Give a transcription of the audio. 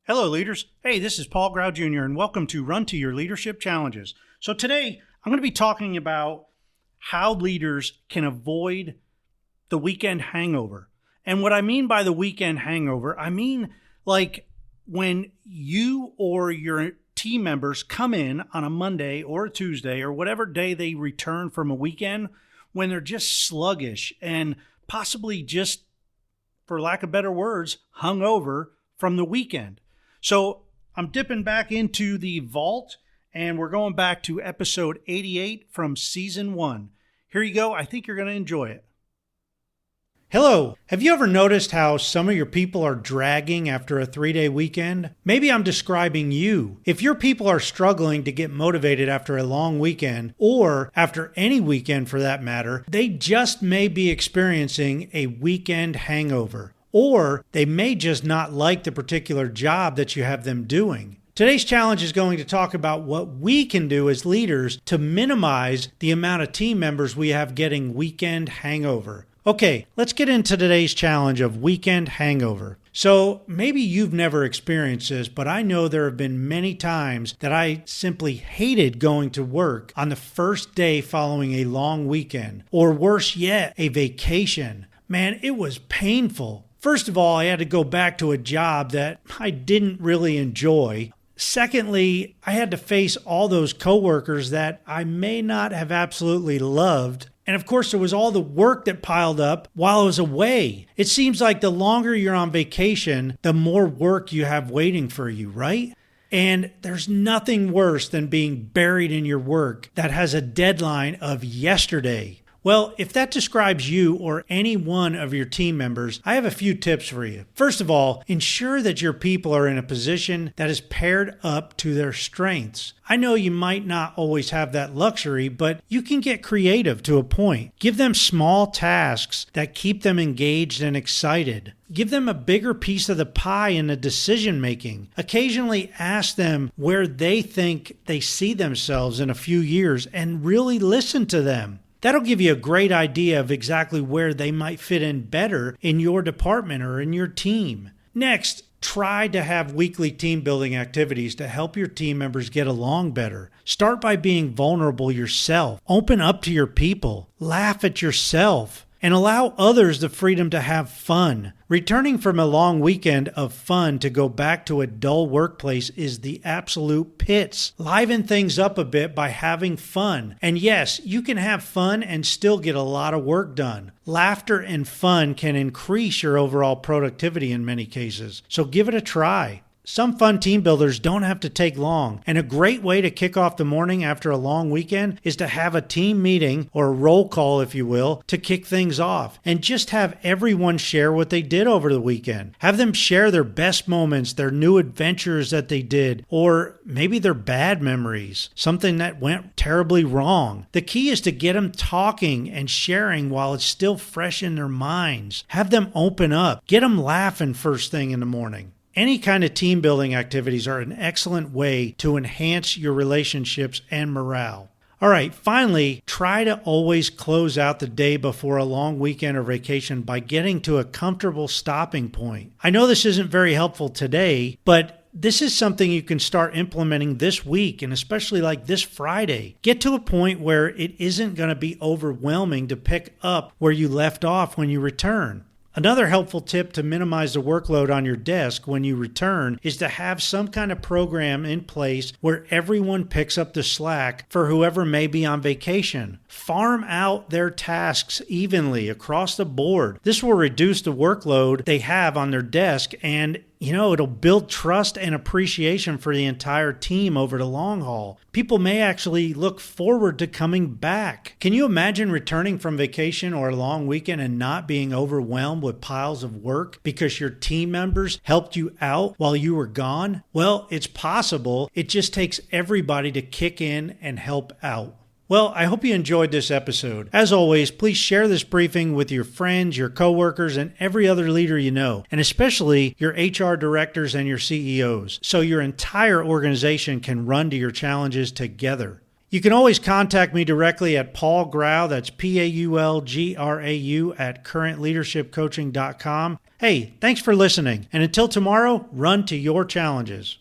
Hello, leaders. Hey, this is Paul Grau Jr., and welcome to Run to Your Leadership Challenges. So today, I'm going to be talking about how leaders can avoid the weekend hangover. And what I mean by the weekend hangover, I mean like when you or your team members come in on a Monday or a Tuesday or whatever day they return from a weekend, when they're just sluggish and possibly just, for lack of better words, hungover from the weekend. So I'm dipping back into the vault, and we're going back to episode 88 from season 1. Here you go. I think you're going to enjoy it. Hello. Have you ever noticed how some of your people are dragging after a 3-day weekend? Maybe I'm describing you. If your people are struggling to get motivated after a long weekend, or after any weekend for that matter, they just may be experiencing a weekend hangover. Or they may just not like the particular job that you have them doing. Today's challenge is going to talk about what we can do as leaders to minimize the amount of team members we have getting weekend hangover. Okay, let's get into today's challenge of weekend hangover. So maybe you've never experienced this, but I know there have been many times that I simply hated going to work on the first day following a long weekend, or worse yet, a vacation. Man, it was painful. First of all, I had to go back to a job that I didn't really enjoy. Secondly, I had to face all those coworkers that I may not have absolutely loved. And of course, there was all the work that piled up while I was away. It seems like the longer you're on vacation, the more work you have waiting for you, right? And there's nothing worse than being buried in your work that has a deadline of yesterday. Well, if that describes you or any one of your team members, I have a few tips for you. First of all, ensure that your people are in a position that is paired up to their strengths. I know you might not always have that luxury, but you can get creative to a point. Give them small tasks that keep them engaged and excited. Give them a bigger piece of the pie in the decision making. Occasionally ask them where they think they see themselves in a few years and really listen to them. That'll give you a great idea of exactly where they might fit in better in your department or in your team. Next, try to have weekly team building activities to help your team members get along better. Start by being vulnerable yourself. Open up to your people. Laugh at yourself. And allow others the freedom to have fun. Returning from a long weekend of fun to go back to a dull workplace is the absolute pits. Liven things up a bit by having fun. And yes, you can have fun and still get a lot of work done. Laughter and fun can increase your overall productivity in many cases. So give it a try. Some fun team builders don't have to take long, and a great way to kick off the morning after a long weekend is to have a team meeting, or a roll call if you will, to kick things off, and just have everyone share what they did over the weekend. Have them share their best moments, their new adventures that they did, or maybe their bad memories, something that went terribly wrong. The key is to get them talking and sharing while it's still fresh in their minds. Have them open up. Get them laughing first thing in the morning. Any kind of team building activities are an excellent way to enhance your relationships and morale. All right, finally, try to always close out the day before a long weekend or vacation by getting to a comfortable stopping point. I know this isn't very helpful today, but this is something you can start implementing this week, and especially like this Friday. Get to a point where it isn't going to be overwhelming to pick up where you left off when you return. Another helpful tip to minimize the workload on your desk when you return is to have some kind of program in place where everyone picks up the slack for whoever may be on vacation. Farm out their tasks evenly across the board. This will reduce the workload they have on their desk, and it'll build trust and appreciation for the entire team over the long haul. People may actually look forward to coming back. Can you imagine returning from vacation or a long weekend and not being overwhelmed with piles of work because your team members helped you out while you were gone? Well, it's possible. It just takes everybody to kick in and help out. Well, I hope you enjoyed this episode. As always, please share this briefing with your friends, your coworkers, and every other leader you know, and especially your HR directors and your CEOs, so your entire organization can run to your challenges together. You can always contact me directly at Paul Grau, that's PaulGrau at currentleadershipcoaching.com. Hey, thanks for listening. And until tomorrow, run to your challenges.